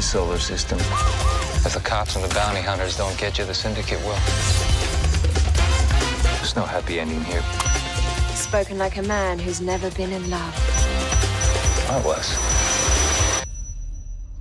the solar system. If the cops and the bounty hunters don't get you, the syndicate will. There's no happy ending here. Spoken like a man who's never been in love. I was.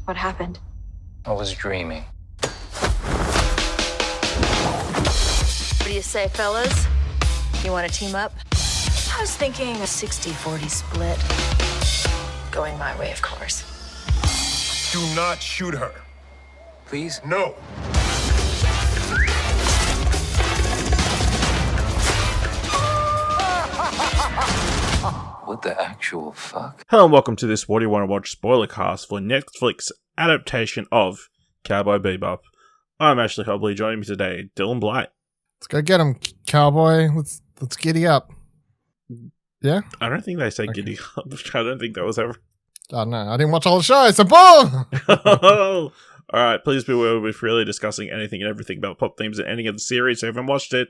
What happened? I was dreaming. What do you say, fellas? You want to team up? I was thinking a 60-40 split. Going my way, of course. Do not shoot her. Please? No. What the actual fuck? Hello and welcome to this What Do You Want to Watch Spoilercast for Netflix adaptation of Cowboy Bebop. I'm Ashley Hobley, joining me today, Dylan Blight. Let's go get him, cowboy. Let's giddy up. Yeah? I don't think they say giddy up. I don't think that was ever... Oh, no. I didn't watch all the shows. So boom! Alright, please be aware we're freely discussing anything and everything about pop themes and ending of the series. So if you haven't watched it,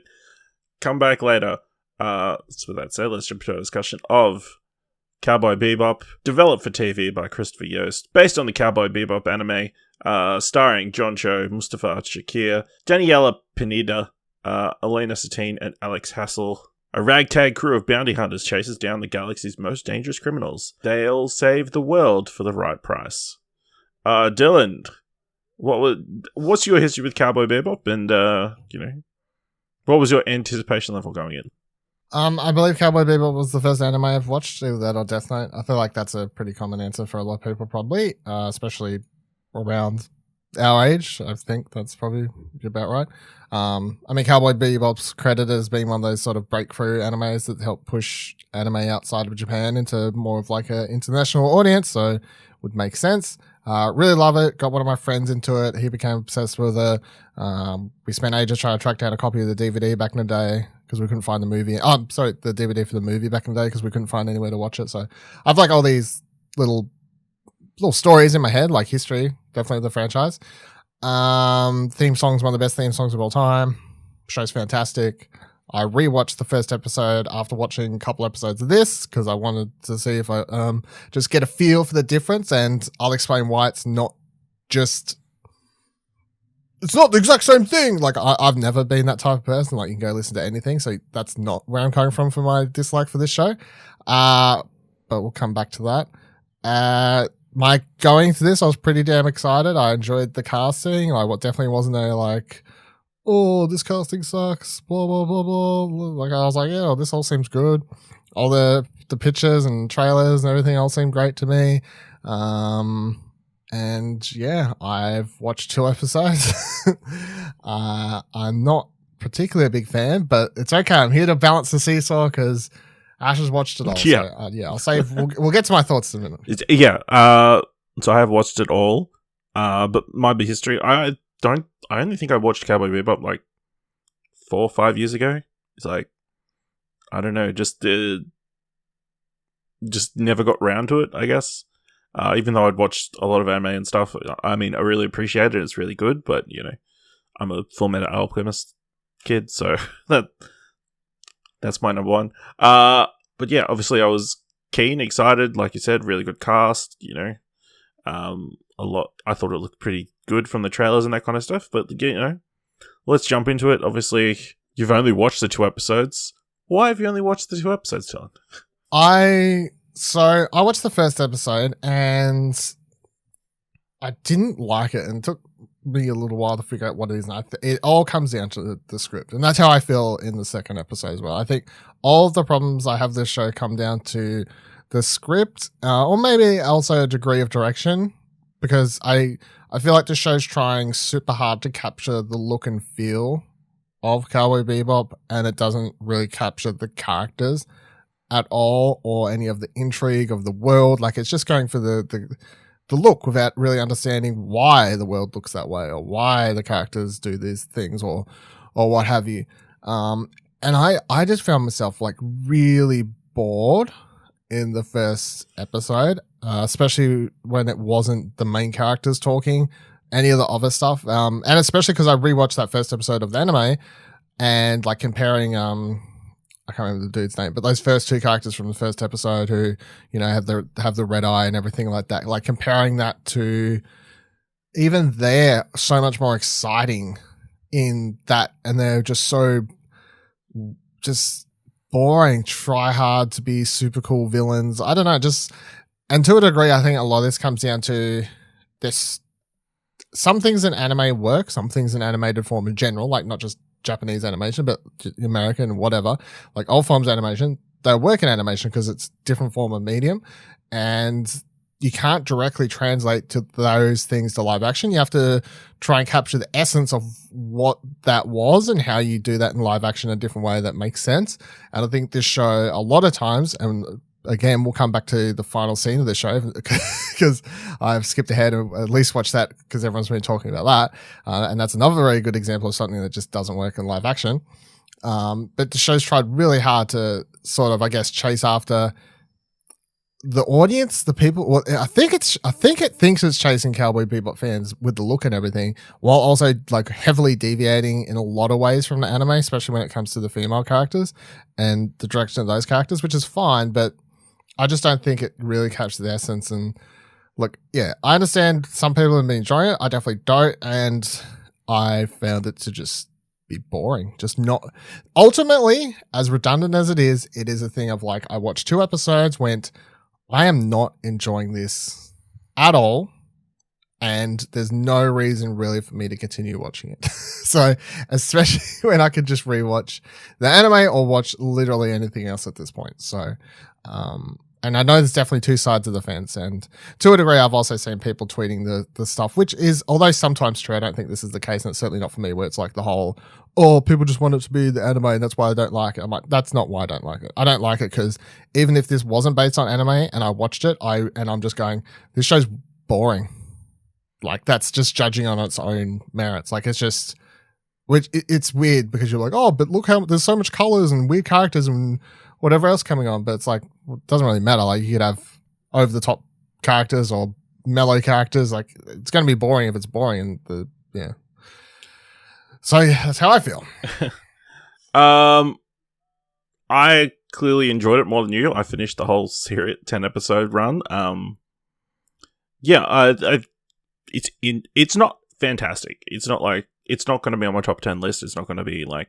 come back later. So with that said, let's jump to a discussion of Cowboy Bebop, developed for TV by Christopher Yost, based on the Cowboy Bebop anime, starring John Cho, Mustafa, Shakir, Daniella, Pineda, Elena, Satine, and Alex Hassell. A ragtag crew of bounty hunters chases down the galaxy's most dangerous criminals. They'll save the world for the right price. Dylan, what's your history with Cowboy Bebop, and what was your anticipation level going in? I believe Cowboy Bebop was the first anime I've watched, either that or Death Note. I feel like that's a pretty common answer for a lot of people, probably, especially around our age. I think that's probably about right. I mean, Cowboy Bebop's credited as being one of those sort of breakthrough animes that help push anime outside of Japan into more of like an international audience, so would make sense. Really love it. Got one of my friends into it. He became obsessed with it. We spent ages trying to track down a copy of the DVD back in the day because we couldn't find the movie. The DVD for the movie back in the day because we couldn't find anywhere to watch it. So I've like all these little stories in my head, like history, definitely of the franchise. Theme song's one of the best theme songs of all time. Show's fantastic. I rewatched the first episode after watching a couple episodes of this because I wanted to see if I just get a feel for the difference, and I'll explain why it's not the exact same thing. Like I've never been that type of person. Like you can go listen to anything, so that's not where I'm coming from for my dislike for this show. But we'll come back to that. My going to this, I was pretty damn excited. I enjoyed the casting. What definitely wasn't a like, oh, this casting sucks, blah, blah, blah, blah. Like, I was like, yeah, this all seems good. All the pictures and trailers and everything all seemed great to me. And yeah, I've watched 2 episodes. I'm not particularly a big fan, but it's okay. I'm here to balance the seesaw because Ash has watched it all. Yeah. So, I'll save. We'll get to my thoughts in a minute. So I have watched it all. But my history, I only think I watched Cowboy Bebop like 4 or 5 years ago. It's like, I don't know, just never got round to it, I guess. Even though I'd watched a lot of anime and stuff, I mean, I really appreciate it. It's really good, but I'm a Full Metal Alchemist kid, so that's my number one. But yeah, obviously I was keen, excited, like you said, really good cast. A lot. I thought it looked pretty good from the trailers and that kind of stuff. But let's jump into it. Obviously, you've only watched the 2 episodes. Why have you only watched the 2 episodes, John? I watched the first episode and I didn't like it, and it took me a little while to figure out what it is. And it all comes down to the script, and that's how I feel in the second episode as well. I think all of the problems I have with this show come down to the script, or maybe also a degree of direction. Because I feel like the show's trying super hard to capture the look and feel of Cowboy Bebop, and it doesn't really capture the characters at all, or any of the intrigue of the world. Like, it's just going for the look without really understanding why the world looks that way, or why the characters do these things, or what have you. And I just found myself like really bored in the first episode, especially when it wasn't the main characters talking, any of the other stuff. And especially because I rewatched that first episode of the anime and like comparing, I can't remember the dude's name, but those first 2 characters from the first episode who, have the red eye and everything like that, like comparing that to even they're so much more exciting in that, and they're just so just boring, try hard to be super cool villains. I don't know, just, and to a degree, I think a lot of this comes down to this. Some things in anime work, some things in animated form in general, like not just Japanese animation, but American, whatever, like all forms of animation, they work in animation because it's different form of medium, and you can't directly translate to those things to live action. You have to try and capture the essence of what that was and how you do that in live action in a different way that makes sense. And I think this show, a lot of times, and again, we'll come back to the final scene of the show because I've skipped ahead and at least watched that because everyone's been talking about that. And that's another very good example of something that just doesn't work in live action. But the show's tried really hard to sort of, I guess, chase after the audience, the people. Well, I think it thinks it's chasing Cowboy Bebop fans with the look and everything, while also like heavily deviating in a lot of ways from the anime, especially when it comes to the female characters and the direction of those characters, which is fine, but I just don't think it really captures the essence. And look, yeah, I understand some people have been enjoying it. I definitely don't, and I found it to just be boring. Just not. Ultimately, as redundant as it is a thing of like, I watched 2 episodes, went, I am not enjoying this at all, and there's no reason really for me to continue watching it. So, especially when I could just rewatch the anime or watch literally anything else at this point. So, and I know there's definitely 2 sides of the fence, and to a degree, I've also seen people tweeting the stuff, which is, although sometimes true, I don't think this is the case, and it's certainly not for me, where it's like the whole, oh, people just want it to be the anime, and that's why I don't like it. I'm like, that's not why I don't like it. I don't like it because even if this wasn't based on anime and I watched it, I'm just going, this show's boring. Like, that's just judging on its own merits. Like, it's just, which it's weird because you're like, oh, but look how there's so much colors and weird characters and whatever else coming on, but it's like, it doesn't really matter. Like, you could have over the top characters or mellow characters. Like, it's going to be boring if it's boring. And yeah. So yeah, that's how I feel. I clearly enjoyed it more than you. I finished the whole series 10 episode run. Yeah, it's not fantastic. It's not like, it's not going to be on my top 10 list. It's not going to be like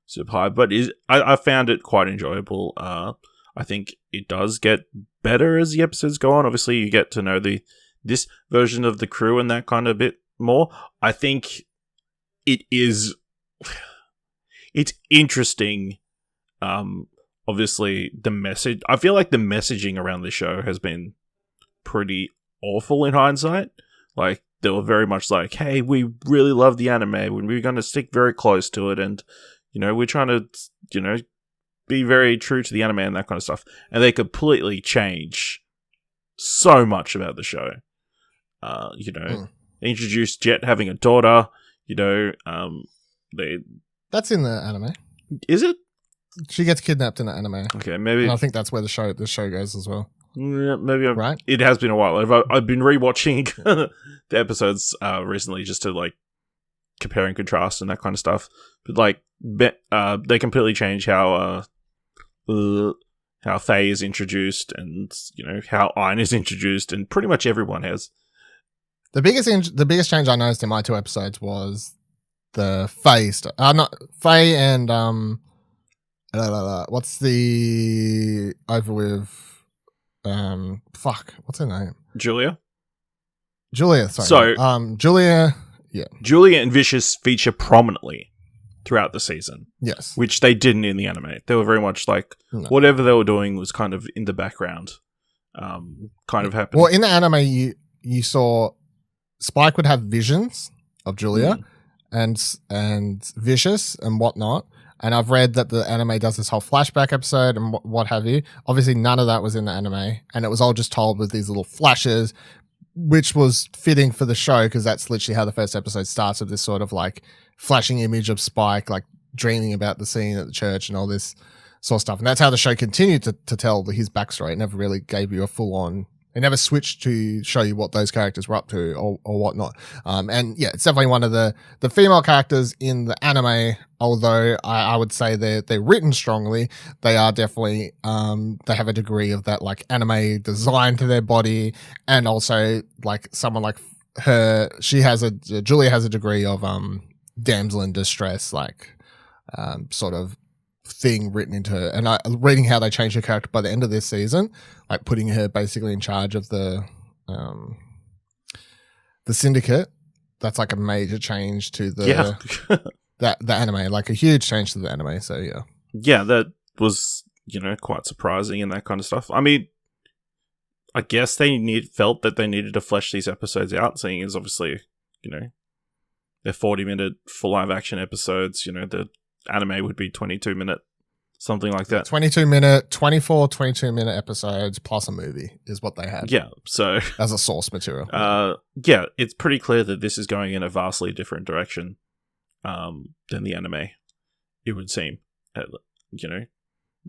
super high, but I found it quite enjoyable. I think it does get better as the episodes go on. Obviously, you get to know this version of the crew and that kind of bit more. I think it's interesting. Obviously, the message. I feel like the messaging around the show has been pretty awful in hindsight. Like, they were very much like, hey, we really love the anime, and we're going to stick very close to it, and we're trying to, be very true to the anime and that kind of stuff. And they completely change so much about the show. Introduced Jet having a daughter, That's in the anime. Is it? She gets kidnapped in the anime. Okay, maybe. And I think that's where the show goes as well. Yeah, maybe. Right? It has been a while. I've been rewatching the episodes recently just to like compare and contrast and that kind of stuff. But like, they completely change how Faye is introduced, and how Ayn is introduced, and pretty much everyone has. The biggest change I noticed in my 2 episodes was the Faye stuff. Not Faye and what's the over with? What's her name? Julia. Sorry. So, Julia. Yeah. Julia and Vicious feature prominently throughout the season. Yes. Which they didn't in the anime. They were very much like, whatever they were doing was kind of in the background. Kind of happened. Well, in the anime, you saw Spike would have visions of Julia and Vicious and whatnot. And I've read that the anime does this whole flashback episode and what have you. Obviously, none of that was in the anime. And it was all just told with these little flashes, which was fitting for the show because that's literally how the first episode starts, with this sort of like flashing image of Spike, like dreaming about the scene at the church and all this sort of stuff. And that's how the show continued to tell his backstory. It never really gave you a full on. It never switched to show you what those characters were up to or whatnot. And yeah, it's definitely one of the female characters in the anime, although I would say they're written strongly. They are definitely, they have a degree of that like anime design to their body, and also like someone like Julia has a degree of damsel in distress, like sort of thing written into her. And reading how they changed her character by the end of this season, like putting her basically in charge of the syndicate. That's like a major change to the the anime, like a huge change to the anime. So yeah, that was quite surprising and that kind of stuff. I mean, I guess they felt that they needed to flesh these episodes out, seeing as obviously they're 40-minute full live action episodes. The anime would be 22-minute, something like that. 22-minute episodes plus a movie is what they had. Yeah, so as a source material. Yeah, it's pretty clear that this is going in a vastly different direction than the anime, it would seem.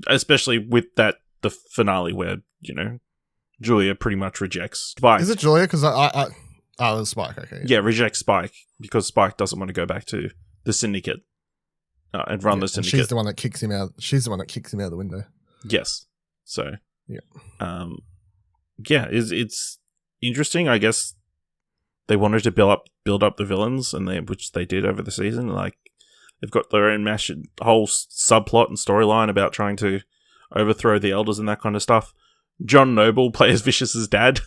Especially with the finale where, Julia pretty much rejects Spike. Is it Julia? Because it was Spike. Okay. Yeah, rejects Spike because Spike doesn't want to go back to the syndicate and run the syndicate. She's the one that kicks him out. She's the one that kicks him out the window. Yes. So yeah, it's interesting. I guess they wanted to build up the villains, and which they did over the season. Like they've got their own whole subplot and storyline about trying to overthrow the elders and that kind of stuff. John Noble plays Vicious's dad.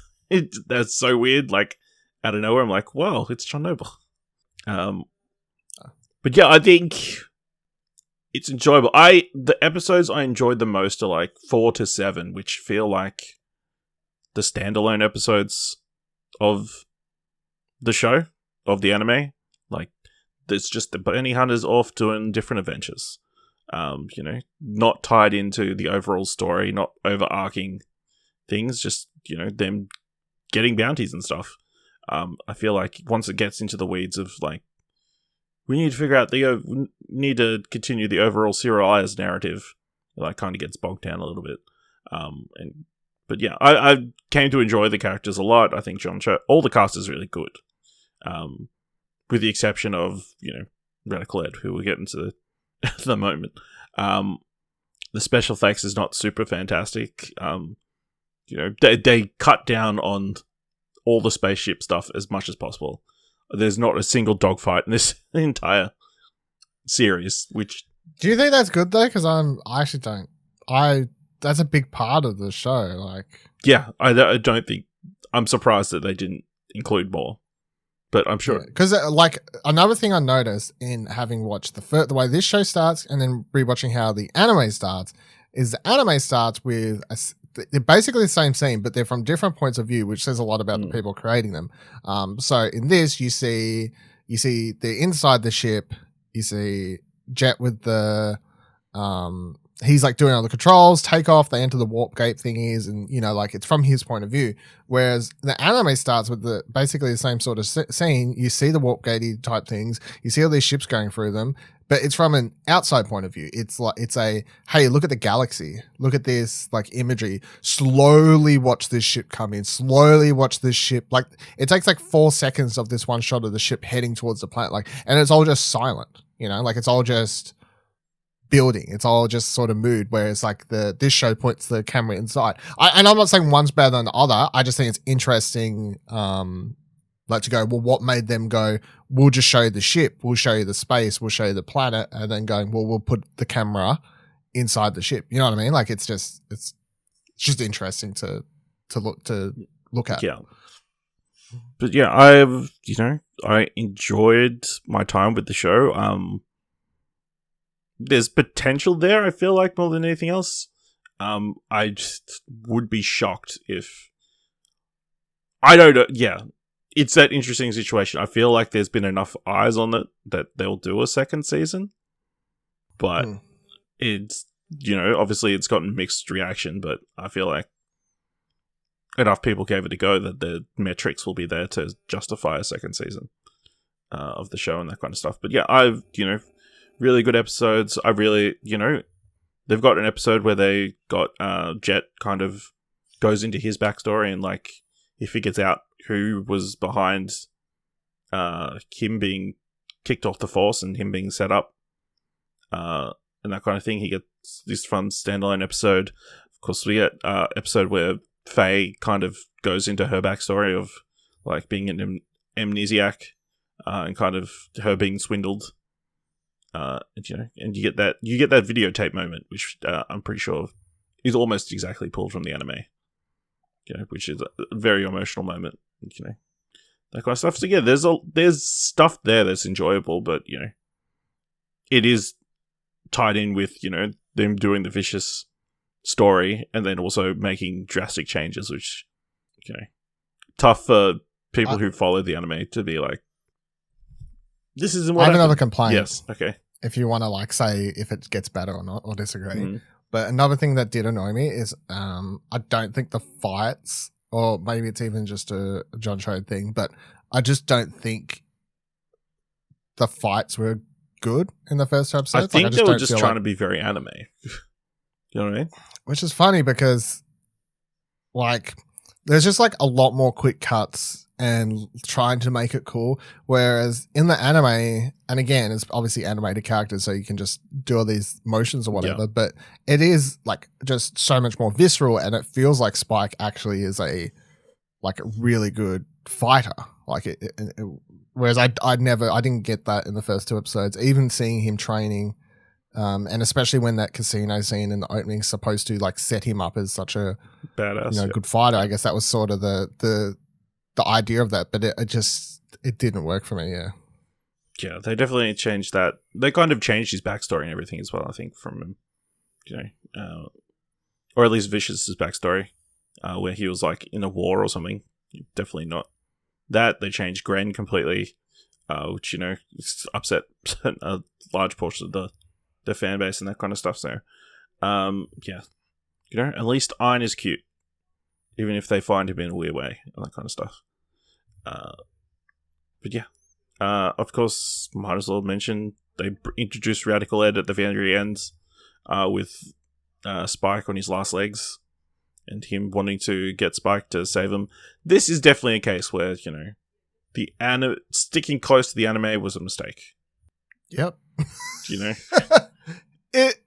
That's so weird. Like out of nowhere, I'm like, wow, it's John Noble. But yeah, I think it's enjoyable. The episodes I enjoyed the most are like 4 to 7, which feel like the standalone episodes of the show, of the anime. Like there's just the bounty hunters off doing different adventures. Not tied into the overall story, not overarching things, just, them getting bounties and stuff. I feel like once it gets into the weeds of like, we need to figure out we need to continue the overall serialized narrative, that kind of gets bogged down a little bit. But yeah, I came to enjoy the characters a lot. I think all the cast is really good. With the exception of, Radical Ed, who we'll get into at the moment. The special effects is not super fantastic. They cut down on all the spaceship stuff as much as possible. There's not a single dogfight in this entire series, which... Do you think that's good, though? Because I actually don't. That's a big part of the show, like... Yeah, I don't think... I'm surprised that they didn't include more. But I'm sure... Because, another thing I noticed in having watched the way this show starts and then rewatching how the anime starts is the anime starts with... they're basically the same scene, but they're from different points of view, which says a lot about the people creating them. So in this, you see the inside the ship. You see Jet with the he's like doing all the controls, take off. They enter the warp gate thingies, and it's from his point of view. Whereas the anime starts with basically the same sort of scene. You see the warp gatey type things. You see all these ships going through them. But it's from an outside point of view. It's hey, look at the galaxy. Look at this imagery. Slowly watch this ship come in. Slowly watch this ship. Like it takes 4 seconds of this one shot of the ship heading towards the planet. And it's all just silent. It's all just building. It's all just sort of mood. Whereas this show points the camera inside. And I'm not saying one's better than the other. I just think it's interesting. To go, well, what made them go, we'll just show you the ship, we'll show you the space, we'll show you the planet, and then going, well, we'll put the camera inside the ship. You know what I mean? It's just interesting to look at. Yeah. But yeah, I enjoyed my time with the show. There's potential there, I feel like, more than anything else. I just would be shocked if... I don't know, yeah. It's that interesting situation. I feel like there's been enough eyes on it that they'll do a second season. But it's, obviously it's gotten mixed reaction, but I feel like enough people gave it a go that the metrics will be there to justify a second season of the show and that kind of stuff. But yeah, I've, really good episodes. I really, they've got an episode where they got Jet kind of goes into his backstory and he figures out who was behind him being kicked off the force and him being set up and that kind of thing. He gets this fun standalone episode. Of course, we get episode where Faye kind of goes into her backstory of being amnesiac and kind of her being swindled. And you get that videotape moment, which I'm pretty sure is almost exactly pulled from the anime. Which is a very emotional moment. That kind of stuff. So yeah, there's stuff there that's enjoyable, but it is tied in with them doing the vicious story and then also making drastic changes, which tough for people who follow the anime to be like, this isn't what I have happened. another complaint. Yes, okay. If you want to say if it gets better or not, or disagree. Mm. But another thing that did annoy me is I don't think the fights, or maybe it's even just a John Trode thing, but I just don't think the fights were good in the first two episodes. I think they were just trying to be very anime. You know what I mean? Which is funny because there's just a lot more quick cuts and trying to make it cool. Whereas in the anime, and again, it's obviously animated characters, so you can just do all these motions or whatever, but it is just so much more visceral, and it feels like Spike actually is a really good fighter. Whereas I didn't get that in the first two episodes. Even seeing him training, and especially when that casino scene in the opening is supposed to set him up as such a badass, good fighter. I guess that was sort of the idea of that, but it didn't work for me. Yeah, they definitely changed that. They kind of changed his backstory and everything as well. I think from him, or at least Vicious's backstory, where he was in a war or something. Definitely not that. They changed Gren completely, which upset a large portion of the fan base and that kind of stuff. So, at least Iron is cute, even if they find him in a weird way and that kind of stuff. But yeah, of course, might as well mention they introduced Radical Ed at the very end, with Spike on his last legs and him wanting to get Spike to save him. This is definitely a case where the sticking close to the anime was a mistake. Yep. It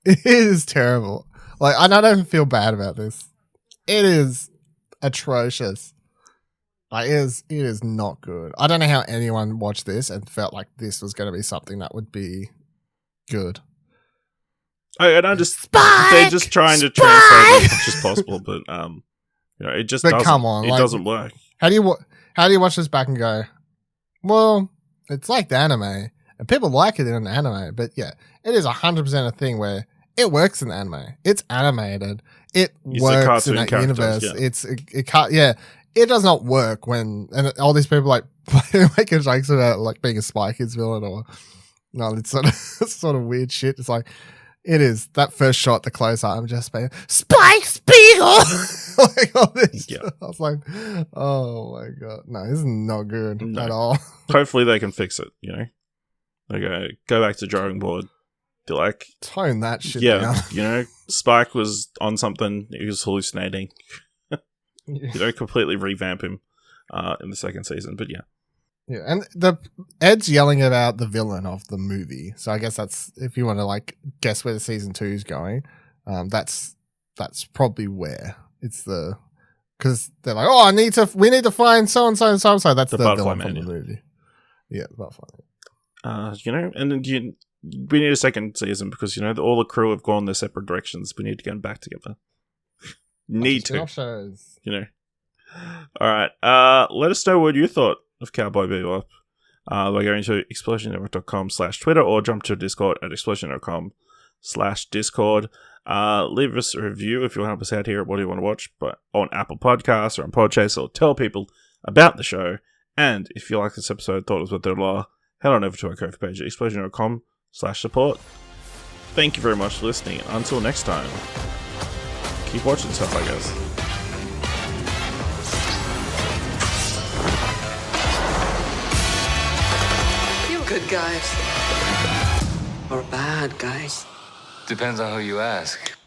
is terrible. I don't even feel bad about this. It is atrocious. It is not good. I don't know how anyone watched this and felt like this was going to be something that would be good. They're just trying to translate as much as possible, but it just doesn't. Come on, it doesn't work. How do you watch this back and go, well, it's like the anime, and people like it in an anime, but yeah, it is 100% a thing where it works in the anime. It's animated. It works in that universe. Yeah. It does not work when all these people making jokes about being a Spy Kids villain or no, it's sort of weird shit. It's it is that first shot, the close up. I'm just being Spike Spiegel. All this. Yeah. I was like, oh my god, no, this is not good at all. Hopefully they can fix it. They go back to drawing board. They're tone that shit down. Spike was on something. He was hallucinating. Completely revamp him in the second season. But yeah. Yeah, and Ed's yelling about the villain of the movie. So I guess that's, if you want to guess where the season 2 is going, that's probably where it's because they're oh, we need to find so and so and so and so. That's the villain from the movie. Yeah, the Butterfly Man. And then we need a second season because all the crew have gone their separate directions. We need to get back together. Need to. Shows. All right. Let us know what you thought of Cowboy Bebop by going to explosionnetwork.com/Twitter or jump to Discord at explosion.com/Discord. Leave us a review if you want to help us out here at What Do You Want to Watch, but on Apple Podcasts or on Podchaser, or tell people about the show. And if you like this episode, thought it was worth their while, head on over to our Ko-fi page at explosion.com/support. Thank you very much for listening. Until next time, keep watching stuff, I guess. Good guys or bad guys? Depends on who you ask.